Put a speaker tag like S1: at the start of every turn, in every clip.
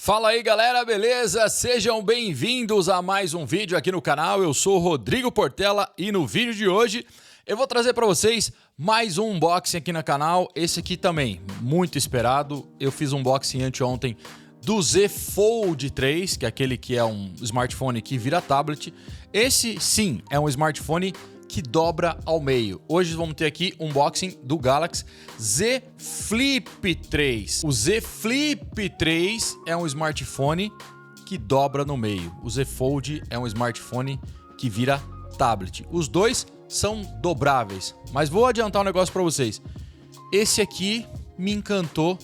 S1: Fala aí galera, beleza? Sejam bem-vindos a mais um vídeo aqui no canal. Eu sou o Rodrigo Portela e no vídeo de hoje eu vou trazer para vocês mais um unboxing aqui no canal. Esse aqui também, muito esperado. Eu fiz um unboxing anteontem do Z Fold 3, que é aquele que é um smartphone que vira tablet. Esse sim é um smartphone que dobra ao meio. Hoje vamos ter aqui um unboxing do Galaxy Z Flip 3. O Z Flip 3 é um smartphone que dobra no meio. O Z Fold é um smartphone que vira tablet. Os dois são dobráveis, mas vou adiantar um negócio para vocês. Esse aqui me encantou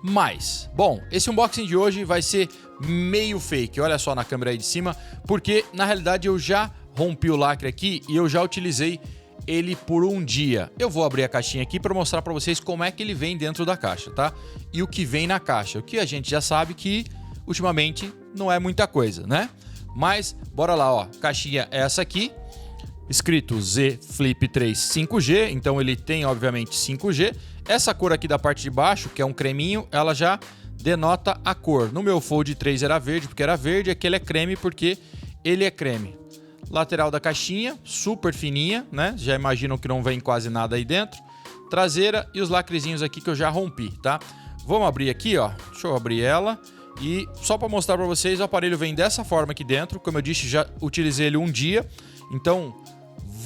S1: mais. Bom, esse unboxing de hoje vai ser meio fake. Olha só na câmera aí de cima, porque na realidade eu já rompi o lacre aqui e eu já utilizei ele por um dia. Eu vou abrir a caixinha aqui para mostrar para vocês como é que ele vem dentro da caixa, tá? E o que vem na caixa. O que a gente já sabe que ultimamente não é muita coisa, né? Mas bora lá, ó. Caixinha é essa aqui, escrito Z Flip 3 5G, então ele tem obviamente 5G. Essa cor aqui da parte de baixo, que é um creminho, ela já denota a cor. No meu Fold 3 era verde porque era verde, aqui ele é creme porque ele é creme. Lateral da caixinha, super fininha, né? Já imaginam que não vem quase nada aí dentro. Traseira e os lacrezinhos aqui que eu já rompi, tá? Vamos abrir aqui, ó. Deixa eu abrir ela. E só para mostrar para vocês, o aparelho vem dessa forma aqui dentro. Como eu disse, já utilizei ele um dia. Então,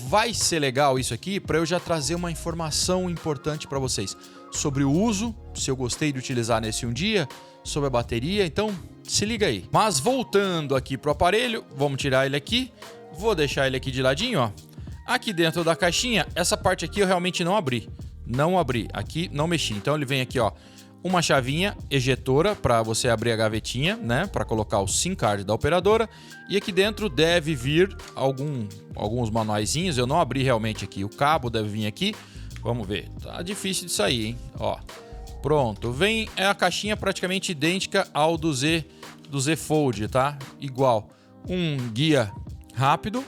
S1: vai ser legal isso aqui para eu já trazer uma informação importante para vocês. Sobre o uso, se eu gostei de utilizar nesse um dia, sobre a bateria. Então, se liga aí. Mas voltando aqui pro aparelho, vamos tirar ele aqui. Vou deixar ele aqui de ladinho, ó. Aqui dentro da caixinha, essa parte aqui eu realmente não abri. Não abri. Aqui não mexi. Então ele vem aqui, ó, uma chavinha ejetora para você abrir a gavetinha, né? Para colocar o SIM card da operadora. E aqui dentro deve vir alguns manuaizinhos. Eu não abri realmente aqui. O cabo deve vir aqui. Vamos ver. Tá difícil de sair, hein? Ó. Pronto. Vem a caixinha praticamente idêntica ao do Z Fold, tá? Igual. Um guia rápido,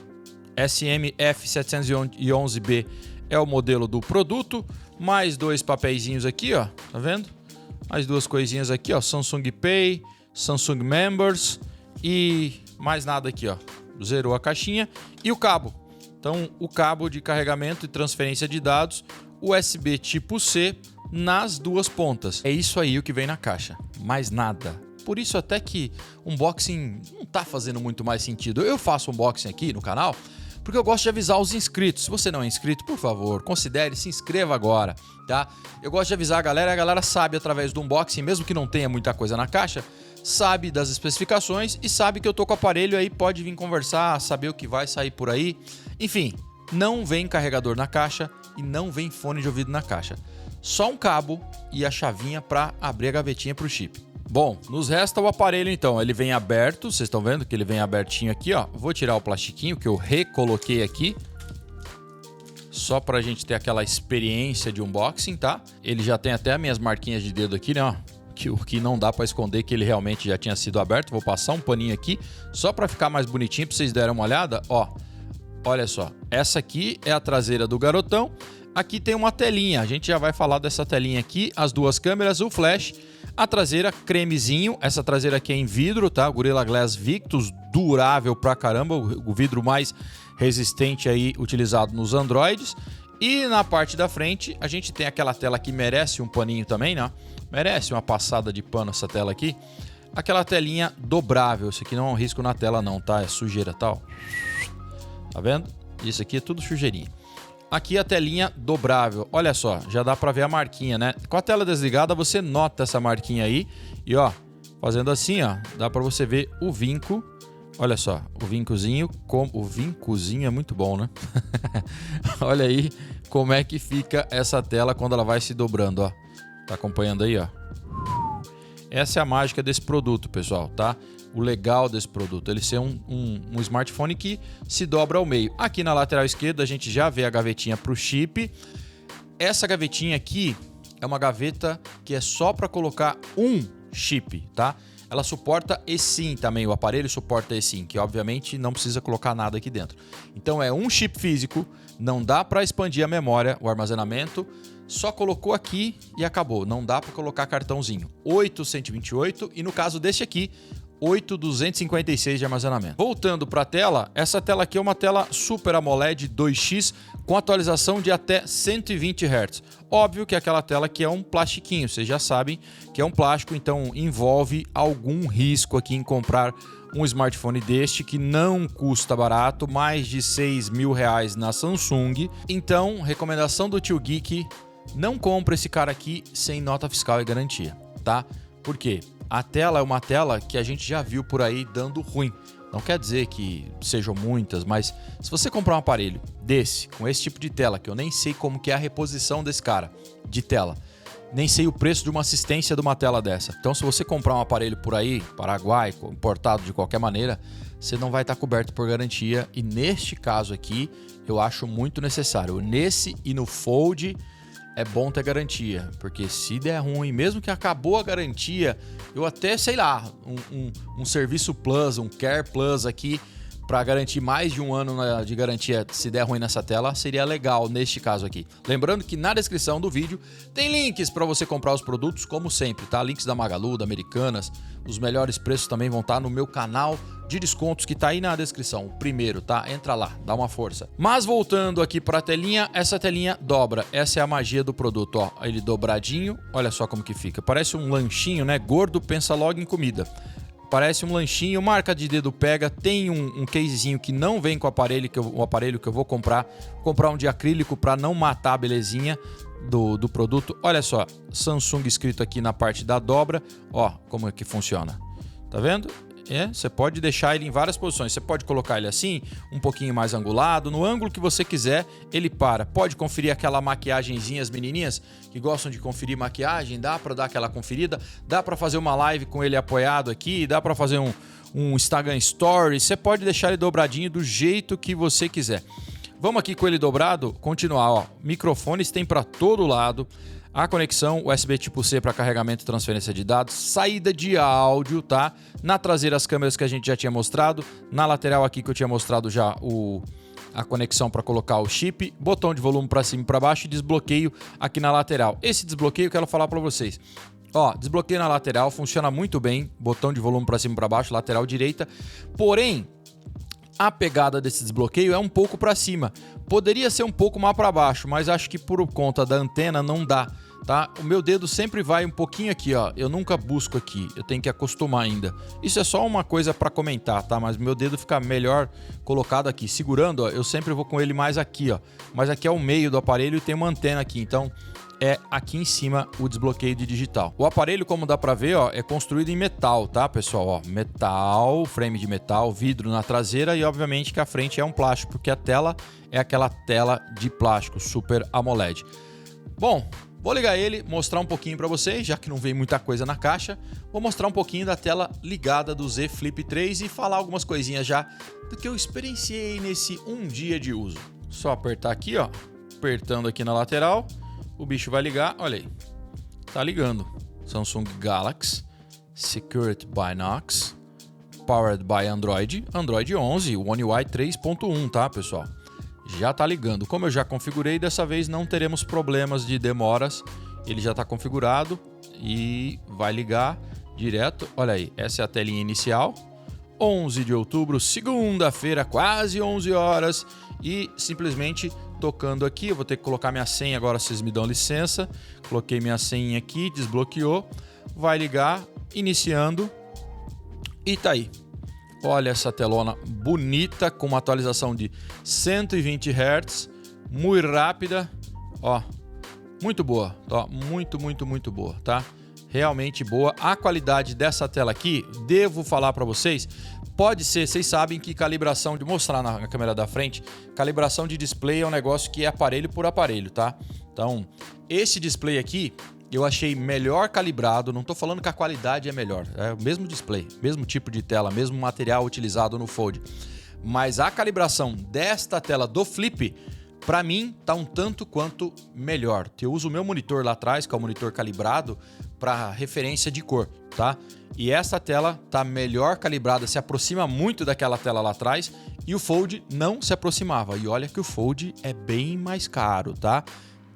S1: SMF711B é o modelo do produto, mais dois papeizinhos aqui, ó, tá vendo? Mais duas coisinhas aqui, ó, Samsung Pay, Samsung Members e mais nada aqui, ó. Zerou a caixinha e o cabo. Então, o cabo de carregamento e transferência de dados USB tipo C nas duas pontas. É isso aí o que vem na caixa, mais nada. Por isso até que unboxing não tá fazendo muito mais sentido. Eu faço unboxing aqui no canal porque eu gosto de avisar os inscritos. Se você não é inscrito, por favor, considere, se inscreva agora, tá? Eu gosto de avisar a galera sabe através do unboxing, mesmo que não tenha muita coisa na caixa, sabe das especificações e sabe que eu tô com o aparelho aí, pode vir conversar, saber o que vai sair por aí. Enfim, não vem carregador na caixa e não vem fone de ouvido na caixa. Só um cabo e a chavinha para abrir a gavetinha pro chip. Bom, nos resta o aparelho então, ele vem aberto, vocês estão vendo que ele vem abertinho aqui, ó. Vou tirar o plastiquinho que eu recoloquei aqui, só pra gente ter aquela experiência de unboxing, tá? Ele já tem até as minhas marquinhas de dedo aqui, né, ó. O que não dá pra esconder que ele realmente já tinha sido aberto. Vou passar um paninho aqui, só pra ficar mais bonitinho, pra vocês derem uma olhada, ó. Olha só, essa aqui é a traseira do garotão. Aqui tem uma telinha, a gente já vai falar dessa telinha aqui, as duas câmeras, o flash. A traseira cremezinho, essa traseira aqui é em vidro, tá? Gorilla Glass Victus, durável pra caramba, o vidro mais resistente aí utilizado nos Androids. E na parte da frente a gente tem aquela tela que merece um paninho também, né? Merece uma passada de pano essa tela aqui. Aquela telinha dobrável, isso aqui não é um risco na tela não, tá? É sujeira tal. Tá vendo? Isso aqui é tudo sujeirinha. Aqui a telinha dobrável, olha só, já dá pra ver a marquinha, né? Com a tela desligada você nota essa marquinha aí e ó, fazendo assim, ó, dá pra você ver o vinco. Olha só, o vincozinho, o vincozinho é muito bom, né? Olha aí como é que fica essa tela quando ela vai se dobrando, ó. Tá acompanhando aí, ó? Essa é a mágica desse produto, pessoal, tá? O legal desse produto, ele ser um smartphone que se dobra ao meio. Aqui na lateral esquerda a gente já vê a gavetinha para o chip. Essa gavetinha aqui é uma gaveta que é só para colocar um chip, tá? Ela suporta eSIM também, o aparelho suporta eSIM, que obviamente não precisa colocar nada aqui dentro. Então é um chip físico, não dá para expandir a memória, o armazenamento. só colocou aqui e acabou. Não dá para colocar cartãozinho. 8,128 e no caso deste aqui, 8,256 de armazenamento. Voltando para a tela, essa tela aqui é uma tela Super AMOLED 2X com atualização de até 120 Hz. Óbvio que aquela tela aqui é um plastiquinho, vocês já sabem que é um plástico, então envolve algum risco aqui em comprar um smartphone deste que não custa barato, mais de R$6.000 na Samsung. Então, recomendação do Tio Geek, não compra esse cara aqui sem nota fiscal e garantia, tá? Por quê? A tela é uma tela que a gente já viu por aí dando ruim. Não quer dizer que sejam muitas, mas se você comprar um aparelho desse, com esse tipo de tela, que eu nem sei como que é a reposição desse cara de tela, nem sei o preço de uma assistência de uma tela dessa. Então, se você comprar um aparelho por aí, Paraguai, importado de qualquer maneira, você não vai estar coberto por garantia. E neste caso aqui, eu acho muito necessário. Nesse e no Fold, é bom ter garantia, porque se der ruim, mesmo que acabou a garantia, eu até, sei lá, um serviço Plus, um Care Plus aqui, para garantir mais de um ano de garantia se der ruim nessa tela, seria legal neste caso aqui. Lembrando que na descrição do vídeo tem links para você comprar os produtos, como sempre, tá? Links da Magalu, da Americanas, os melhores preços também vão estar no meu canal de descontos que tá aí na descrição, o primeiro, tá? Entra lá, dá uma força. Mas voltando aqui para a telinha, essa telinha dobra, essa é a magia do produto, ó, ele dobradinho, olha só como que fica, parece um lanchinho, né? Gordo pensa logo em comida. Parece um lanchinho, marca de dedo pega, tem um casezinho que não vem com o aparelho que eu vou comprar um de acrílico para não matar a belezinha do produto. Olha só, Samsung escrito aqui na parte da dobra, ó, como é que funciona. Tá vendo? Você pode deixar ele em várias posições. Você pode colocar ele assim, um pouquinho mais angulado, no ângulo que você quiser, ele para. Pode conferir aquela maquiagenzinha, as menininhas que gostam de conferir maquiagem, dá para dar aquela conferida, dá para fazer uma live com ele apoiado aqui, dá para fazer um Instagram Stories, você pode deixar ele dobradinho do jeito que você quiser. Vamos aqui com ele dobrado, continuar, ó. Microfones tem para todo lado. A conexão USB tipo C para carregamento e transferência de dados, saída de áudio, tá? Na traseira as câmeras que a gente já tinha mostrado, na lateral aqui que eu tinha mostrado já a conexão para colocar o chip, botão de volume para cima e para baixo e desbloqueio aqui na lateral. Esse desbloqueio eu quero falar para vocês. Ó, desbloqueio na lateral, funciona muito bem, botão de volume para cima e para baixo, lateral direita. Porém, a pegada desse desbloqueio é um pouco para cima. Poderia ser um pouco mais para baixo, mas acho que por conta da antena não dá, tá? O meu dedo sempre vai um pouquinho aqui, ó. Eu nunca busco aqui, eu tenho que acostumar ainda. Isso é só uma coisa para comentar, tá? Mas meu dedo fica melhor colocado aqui. Segurando, ó, eu sempre vou com ele mais aqui, ó. Mas aqui é o meio do aparelho e tem uma antena aqui, então é aqui em cima o desbloqueio de digital. O aparelho, como dá pra ver, ó, é construído em metal, tá, pessoal? Ó, metal, frame de metal, vidro na traseira e obviamente que a frente é um plástico, porque a tela é aquela tela de plástico Super AMOLED. Bom, vou ligar ele, mostrar um pouquinho para vocês, já que não vem muita coisa na caixa. Vou mostrar um pouquinho da tela ligada do Z Flip 3 e falar algumas coisinhas já do que eu experienciei nesse um dia de uso. Só apertar aqui, ó, apertando aqui na lateral. O bicho vai ligar, olha aí, tá ligando. Samsung Galaxy, Secured by Knox, Powered by Android, Android 11, One UI 3.1, tá, pessoal? Já tá ligando. Como eu já configurei, dessa vez não teremos problemas de demoras. Ele já tá configurado e vai ligar direto. Olha aí, essa é a telinha inicial. 11 de outubro, segunda-feira, quase 11 horas. E simplesmente tocando aqui, eu vou ter que colocar minha senha agora, vocês me dão licença. Coloquei minha senha aqui, desbloqueou. Vai ligar, iniciando. E tá aí. Olha essa telona bonita, com uma atualização de 120 Hz, muito rápida, ó, muito boa, ó, muito boa, tá? Realmente boa. A qualidade dessa tela aqui, devo falar para vocês, pode ser, vocês sabem que calibração, de mostrar na câmera da frente, calibração de display é um negócio que é aparelho por aparelho, tá? Então, esse display aqui, eu achei melhor calibrado, não estou falando que a qualidade é melhor, é o mesmo display, mesmo tipo de tela, mesmo material utilizado no Fold. Mas a calibração desta tela do Flip, para mim, tá um tanto quanto melhor. Eu uso o meu monitor lá atrás, que é o monitor calibrado, para referência de cor, tá? E essa tela tá melhor calibrada, se aproxima muito daquela tela lá atrás, e o Fold não se aproximava. E olha que o Fold é bem mais caro, tá?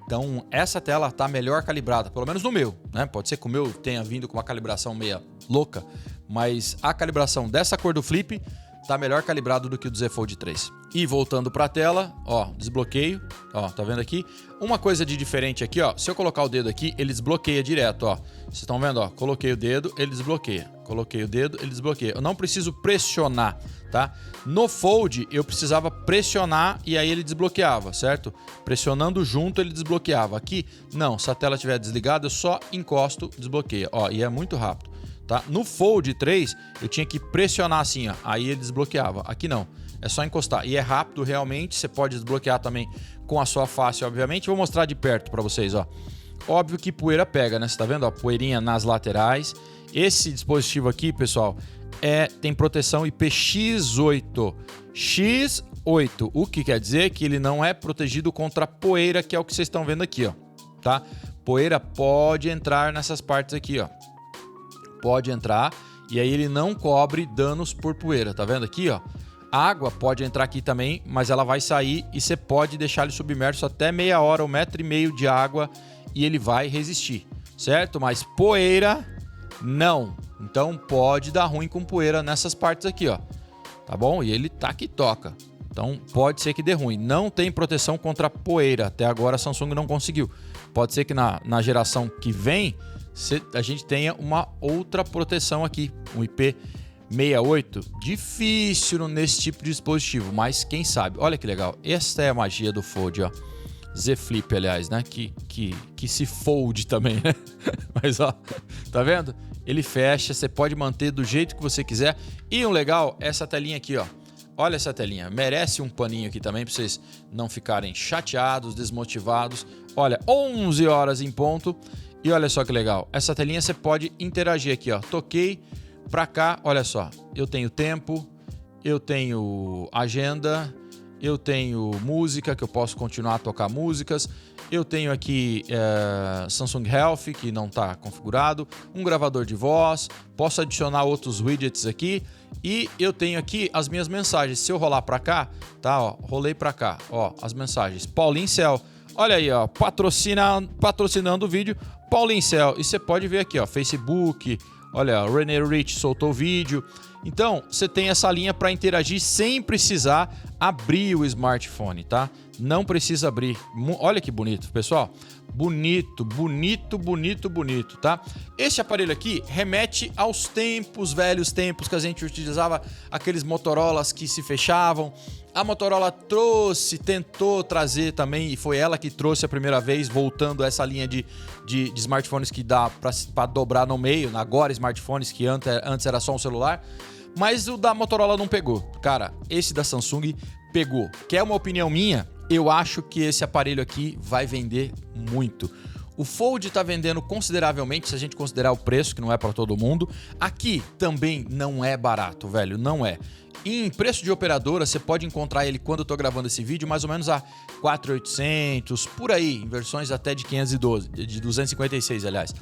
S1: Então, essa tela está melhor calibrada, pelo menos no meu, né? Pode ser que o meu tenha vindo com uma calibração meia louca, mas a calibração dessa cor do Flip tá melhor calibrado do que o do Z Fold 3. E voltando para a tela, ó, desbloqueio, ó, tá vendo aqui? Uma coisa de diferente aqui, ó, se eu colocar o dedo aqui, ele desbloqueia direto, ó. Vocês estão vendo, ó, coloquei o dedo, ele desbloqueia. Coloquei o dedo, ele desbloqueia. Eu não preciso pressionar, tá? No Fold, eu precisava pressionar e aí ele desbloqueava, certo? Pressionando junto, ele desbloqueava. Aqui, não, se a tela estiver desligada, eu só encosto, desbloqueia. Ó, e é muito rápido. Tá? No Fold 3, eu tinha que pressionar assim, ó, aí ele desbloqueava. Aqui não, é só encostar. E é rápido realmente, você pode desbloquear também com a sua face, obviamente. Vou mostrar de perto para vocês, ó. Óbvio que poeira pega, né? Você tá vendo, ó, poeirinha nas laterais. Esse dispositivo aqui, pessoal, tem proteção IPX8. X8, o que quer dizer que ele não é protegido contra poeira, que é o que vocês estão vendo aqui, ó. Tá? Poeira pode entrar nessas partes aqui, ó. Pode entrar e aí ele não cobre danos por poeira, tá vendo aqui, ó? A água pode entrar aqui também, mas ela vai sair e você pode deixar ele submerso até meia hora, 1,5 metro de água e ele vai resistir, certo? Mas poeira, não. Então pode dar ruim com poeira nessas partes aqui, ó. Tá bom? E ele tá que toca. Então pode ser que dê ruim. Não tem proteção contra poeira. Até agora a Samsung não conseguiu. Pode ser que na geração que vem a gente tenha uma outra proteção aqui, um IP68. Difícil nesse tipo de dispositivo, mas quem sabe. Olha que legal. Essa é a magia do Fold, ó. Z Flip, aliás, né? Que se fold também, né? Mas, ó, tá vendo? Ele fecha, você pode manter do jeito que você quiser. E um legal, essa telinha aqui, ó. Olha essa telinha, merece um paninho aqui também para vocês não ficarem chateados, desmotivados. Olha, 11 horas em ponto. E olha só que legal, essa telinha você pode interagir aqui, ó. Toquei pra cá, olha só. Eu tenho tempo, eu tenho agenda, eu tenho música, que eu posso continuar a tocar músicas. Eu tenho aqui Samsung Health, que não está configurado. Um gravador de voz, posso adicionar outros widgets aqui. E eu tenho aqui as minhas mensagens. Se eu rolar pra cá, tá, ó, rolei pra cá, ó, as mensagens. Paulinho Cell, olha aí, ó, patrocinando o vídeo. Paulinho Cell, e você pode ver aqui, ó, Facebook, olha, o René Rich soltou o vídeo. Então, você tem essa linha para interagir sem precisar abrir o smartphone, tá? Não precisa abrir. Olha que bonito, pessoal. Bonito, bonito, bonito, bonito, tá? Este aparelho aqui remete aos tempos, velhos tempos que a gente utilizava aqueles Motorolas que se fechavam. A Motorola tentou trazer também, e foi ela que trouxe a primeira vez, voltando a essa linha de smartphones que dá para dobrar no meio, agora smartphones que antes era só um celular. Mas o da Motorola não pegou. Cara, esse da Samsung pegou. Quer uma opinião minha? Eu acho que esse aparelho aqui vai vender muito. O Fold está vendendo consideravelmente, se a gente considerar o preço, que não é para todo mundo. Aqui também não é barato, velho, não é. Em preço de operadora, você pode encontrar ele, quando eu estou gravando esse vídeo, mais ou menos a 4.800, por aí, em versões até de 512, de 256, aliás.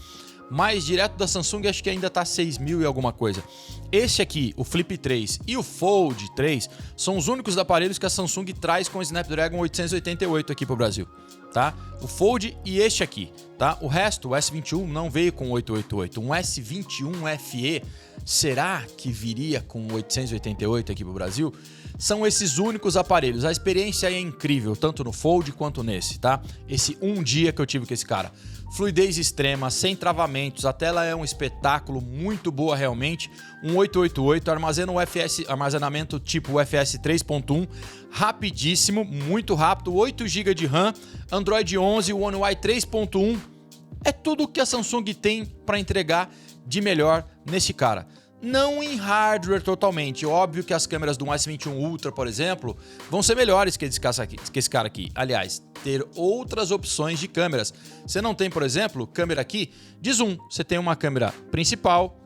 S1: Mas direto da Samsung, acho que ainda tá 6.000 e alguma coisa. Esse aqui, o Flip 3 e o Fold 3, são os únicos aparelhos que a Samsung traz com o Snapdragon 888 aqui pro Brasil, tá? O Fold e este aqui, tá? O resto, o S21 não veio com 888. Um S21 FE, será que viria com 888 aqui pro Brasil? São esses únicos aparelhos. A experiência é incrível, tanto no Fold quanto nesse, tá? Esse um dia que eu tive com esse cara. Fluidez extrema, sem travamentos, a tela é um espetáculo, muito boa realmente. Um 888, armazena armazenamento tipo UFS 3.1, rapidíssimo, muito rápido, 8 GB de RAM, Android 11, One UI 3.1. É tudo o que a Samsung tem para entregar de melhor nesse cara. Não em hardware totalmente. Óbvio que as câmeras do S21 Ultra, por exemplo, vão ser melhores que esse cara aqui. Aliás, ter outras opções de câmeras. Você não tem, por exemplo, câmera aqui de zoom. Você tem uma câmera principal,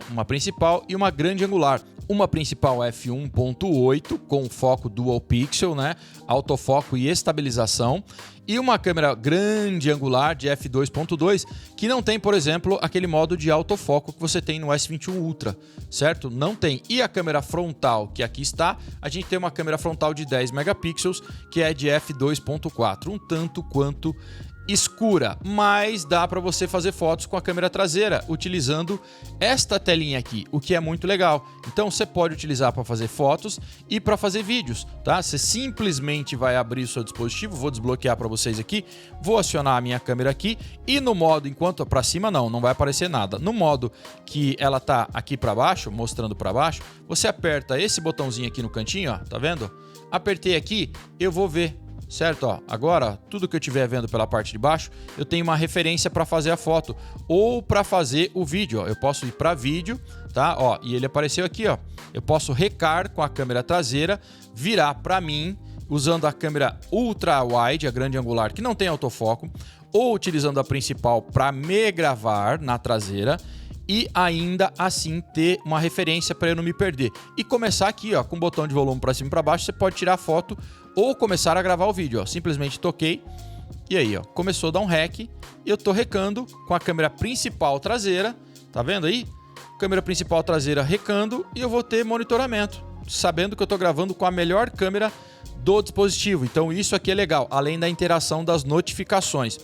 S1: uma principal e uma grande angular. Uma principal f1.8 com foco dual pixel, né? Autofoco e estabilização. E uma câmera grande angular de f2.2 que não tem, por exemplo, aquele modo de autofoco que você tem no S21 Ultra, certo? Não tem. E a câmera frontal, que aqui está, a gente tem uma câmera frontal de 10 megapixels que é de f2.4, um tanto quanto escura, mas dá para você fazer fotos com a câmera traseira utilizando esta telinha aqui, o que é muito legal. Então você pode utilizar para fazer fotos e para fazer vídeos, tá? Você simplesmente vai abrir o seu dispositivo, vou desbloquear para vocês aqui, vou acionar a minha câmera aqui e no modo, enquanto para cima não vai aparecer nada. No modo que ela tá aqui para baixo, mostrando para baixo, você aperta esse botãozinho aqui no cantinho, ó, tá vendo? Apertei aqui, eu vou ver. Certo? Ó, agora, tudo que eu estiver vendo pela parte de baixo, eu tenho uma referência para fazer a foto ou para fazer o vídeo. Ó. Eu posso ir para vídeo, tá? Ó, e ele apareceu aqui, ó. Eu posso recar com a câmera traseira, virar para mim, usando a câmera ultra wide, a grande angular, que não tem autofoco, ou utilizando a principal para me gravar na traseira e ainda assim ter uma referência para eu não me perder. E começar aqui, ó, com o botão de volume para cima e para baixo, você pode tirar a foto ou começar a gravar o vídeo, ó. Simplesmente toquei e aí, ó, começou a dar um rec e eu tô recando com a câmera principal traseira, tá vendo aí? Câmera principal traseira recando e eu vou ter monitoramento, sabendo que eu tô gravando com a melhor câmera do dispositivo. Então isso aqui é legal, além da interação das notificações.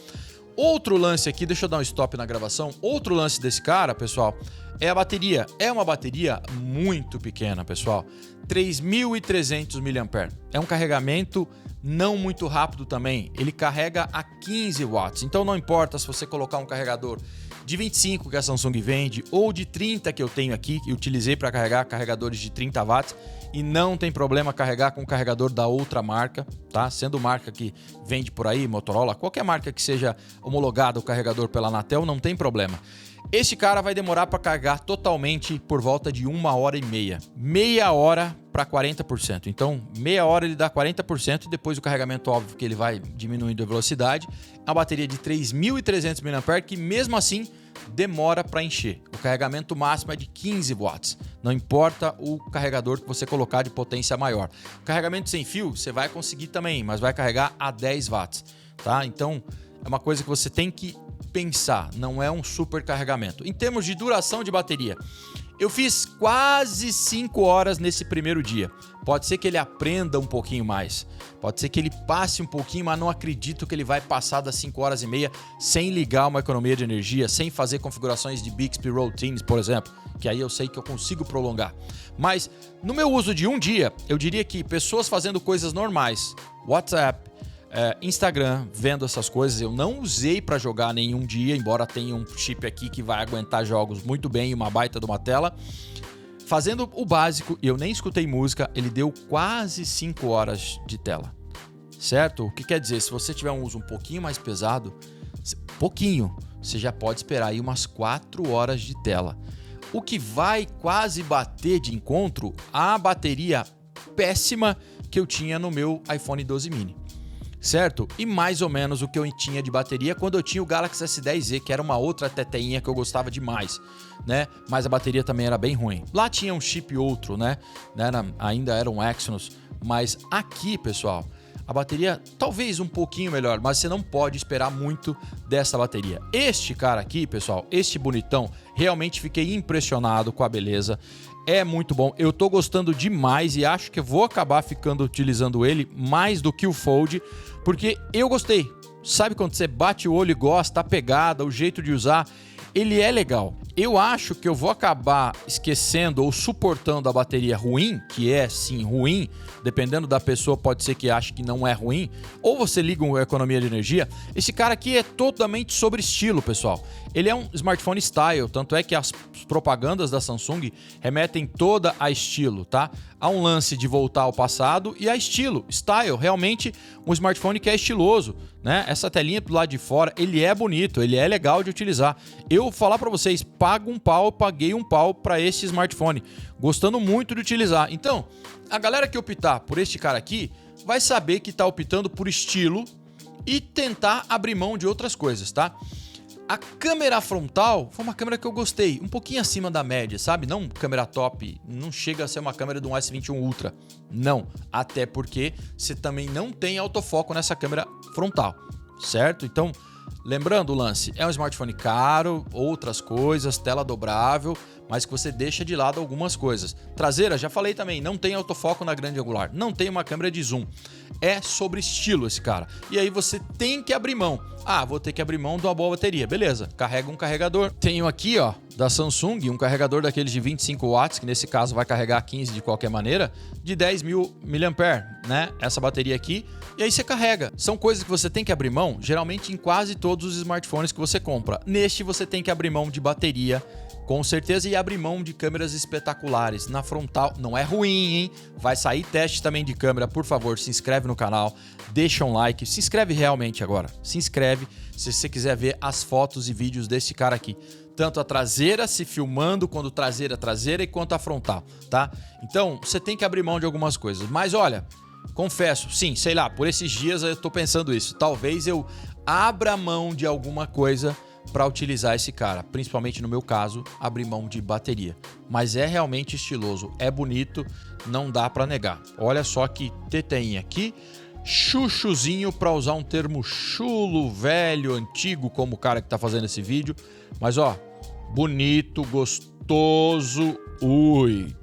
S1: Outro lance aqui, deixa eu dar um stop na gravação. Outro lance desse cara, pessoal, é a bateria. É uma bateria muito pequena, pessoal. 3.300 mAh. É um carregamento não muito rápido também. Ele carrega a 15 watts. Então não importa se você colocar um carregador de 25 que a Samsung vende ou de 30 que eu tenho aqui, que utilizei para carregar carregadores de 30 watts. E não tem problema carregar com o carregador da outra marca, tá? Sendo marca que vende por aí, Motorola, qualquer marca que seja homologada o carregador pela Anatel, não tem problema. Este cara vai demorar para carregar totalmente por volta de 1h30. Meia hora para 40%. Então, meia hora ele dá 40% e depois o carregamento, óbvio que ele vai diminuindo a velocidade. A bateria de 3.300 mAh que mesmo assim demora para encher. O carregamento máximo é de 15 watts. Não importa o carregador que você colocar de potência maior. O carregamento sem fio você vai conseguir também, mas vai carregar a 10 watts, tá? Então é uma coisa que você tem que pensar, não é um super carregamento. Em termos de duração de bateria, eu fiz quase 5 horas nesse primeiro dia. Pode ser que ele aprenda um pouquinho mais. Pode ser que ele passe um pouquinho, mas não acredito que ele vai passar das 5 horas e meia sem ligar uma economia de energia, sem fazer configurações de Bixby Routines, por exemplo, que aí eu sei que eu consigo prolongar. Mas no meu uso de um dia, eu diria que pessoas fazendo coisas normais, WhatsApp, Instagram, vendo essas coisas, eu não usei para jogar nenhum dia, embora tenha um chip aqui que vai aguentar jogos muito bem e uma baita de uma tela. Fazendo o básico, eu nem escutei música, ele deu quase 5 horas de tela, certo? O que quer dizer, se você tiver um uso um pouquinho mais pesado, você já pode esperar aí umas 4 horas de tela. O que vai quase bater de encontro a bateria péssima que eu tinha no meu iPhone 12 mini. Certo? E mais ou menos o que eu tinha de bateria quando eu tinha o Galaxy S10e, que era uma outra teteinha que eu gostava demais, né? Mas a bateria também era bem ruim. Lá tinha um chip outro, né? Ainda era um Exynos, mas aqui, pessoal, a bateria talvez um pouquinho melhor, mas você não pode esperar muito dessa bateria. Este cara aqui, pessoal, este bonitão, realmente fiquei impressionado com a beleza. É muito bom, eu tô gostando demais e acho que eu vou acabar utilizando ele mais do que o Fold, porque eu gostei. Sabe quando você bate o olho e gosta, a pegada, o jeito de usar, ele é legal. Eu acho que eu vou acabar esquecendo ou suportando a bateria ruim, que é sim ruim, dependendo da pessoa pode ser que ache que não é ruim, ou você liga uma economia de energia. Esse cara aqui é totalmente sobre estilo, pessoal. Ele é um smartphone style, tanto é que as propagandas da Samsung remetem toda a estilo, tá? Há um lance de voltar ao passado e a estilo, style, realmente um smartphone que é estiloso, né? Essa telinha do lado de fora, ele é bonito, ele é legal de utilizar. Eu vou falar para vocês, paguei um pau para esse smartphone, gostando muito de utilizar. Então, a galera que optar por este cara aqui vai saber que está optando por estilo e tentar abrir mão de outras coisas, tá? A câmera frontal foi uma câmera que eu gostei, um pouquinho acima da média, sabe? Não câmera top, não chega a ser uma câmera de um S21 Ultra, não. Até porque você também não tem autofoco nessa câmera frontal, certo? Então, lembrando o lance, é um smartphone caro, outras coisas, tela dobrável, mas que você deixa de lado algumas coisas. Traseira, já falei também, não tem autofoco na grande angular, não tem uma câmera de zoom. É sobre estilo esse cara. E aí você tem que abrir mão. Ah, vou ter que abrir mão de uma boa bateria. Beleza, carrega um carregador. Tenho aqui, ó, da Samsung, um carregador daqueles de 25 watts, que nesse caso vai carregar 15 de qualquer maneira, de 10.000 mAh, né? Essa bateria aqui. E aí você carrega. São coisas que você tem que abrir mão, geralmente em quase todos os smartphones que você compra. Neste você tem que abrir mão de bateria, com certeza, e abrir mão de câmeras espetaculares. Na frontal não é ruim, hein? Vai sair teste também de câmera. Por favor, se inscreve no canal, deixa um like, se inscreve realmente agora. Se inscreve se você quiser ver as fotos e vídeos desse cara aqui. Tanto a traseira se filmando, quando traseira e quanto a frontal, tá? Então, você tem que abrir mão de algumas coisas. Mas olha, confesso, sim, sei lá, por esses dias eu tô pensando isso. Talvez eu abra mão de alguma coisa para utilizar esse cara, principalmente no meu caso, abrir mão de bateria. Mas é realmente estiloso, é bonito, não dá para negar. Olha só que teteinha aqui, chuchuzinho, para usar um termo chulo, velho, antigo, como o cara que tá fazendo esse vídeo. Mas ó, bonito, gostoso, ui,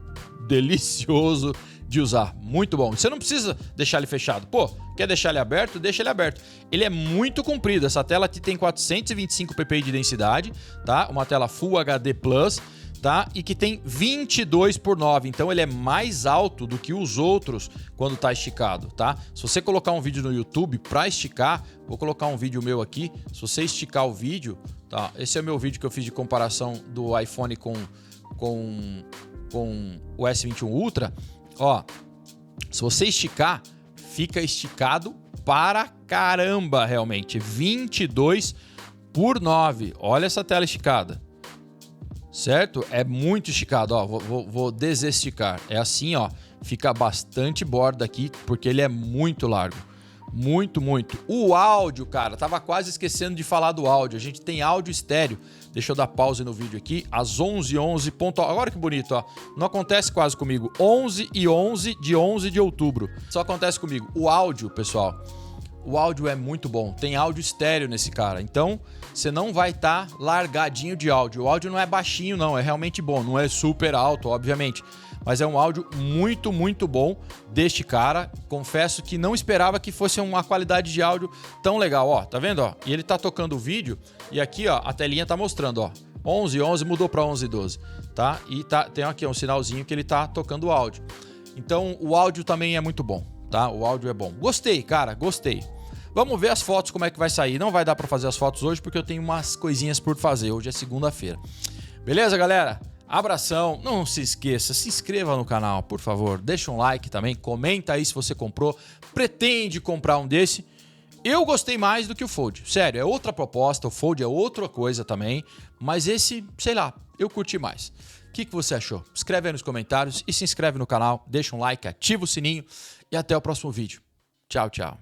S1: delicioso de usar, muito bom. Você não precisa deixar ele fechado. Pô, quer deixar ele aberto? Deixa ele aberto. Ele é muito comprido. Essa tela aqui tem 425 ppi de densidade, tá? Uma tela Full HD Plus, tá? E que tem 22:9. Então ele é mais alto do que os outros quando tá esticado, tá? Se você colocar um vídeo no YouTube para esticar, vou colocar um vídeo meu aqui. Se você esticar o vídeo, tá? Esse é o meu vídeo que eu fiz de comparação do iPhone com o S21 Ultra. Ó, se você esticar, fica esticado para caramba, realmente. 22:9. Olha essa tela esticada. Certo? É muito esticado. Ó, vou desesticar. É assim, ó. Fica bastante borda aqui, porque ele é muito largo. Muito, muito. O áudio, cara, tava quase esquecendo de falar do áudio. A gente tem áudio estéreo. Deixa eu dar pause no vídeo aqui. Às 11h11. Agora que bonito, ó. Não acontece quase comigo. 11h11 de 11 de outubro. Só acontece comigo. O áudio, pessoal. O áudio é muito bom. Tem áudio estéreo nesse cara. Então, você não vai estar largadinho de áudio. O áudio não é baixinho, não. É realmente bom. Não é super alto, obviamente. Mas é um áudio muito, muito bom deste cara. Confesso que não esperava que fosse uma qualidade de áudio tão legal. Ó, tá vendo? Ó? E ele tá tocando o vídeo e aqui, ó, a telinha tá mostrando, ó. 11:11 mudou para 11:12, tá? E tem aqui um sinalzinho que ele tá tocando o áudio. Então, o áudio também é muito bom, tá? O áudio é bom. Gostei, cara, gostei. Vamos ver as fotos, como é que vai sair. Não vai dar para fazer as fotos hoje porque eu tenho umas coisinhas por fazer. Hoje é segunda-feira. Beleza, galera? Abração, não se esqueça, se inscreva no canal, por favor, deixa um like também, comenta aí se você comprou, pretende comprar um desse. Eu gostei mais do que o Fold, sério, é outra proposta, o Fold é outra coisa também, mas esse, sei lá, eu curti mais. O que você achou? Escreve aí nos comentários e se inscreve no canal, deixa um like, ativa o sininho e até o próximo vídeo. Tchau, tchau.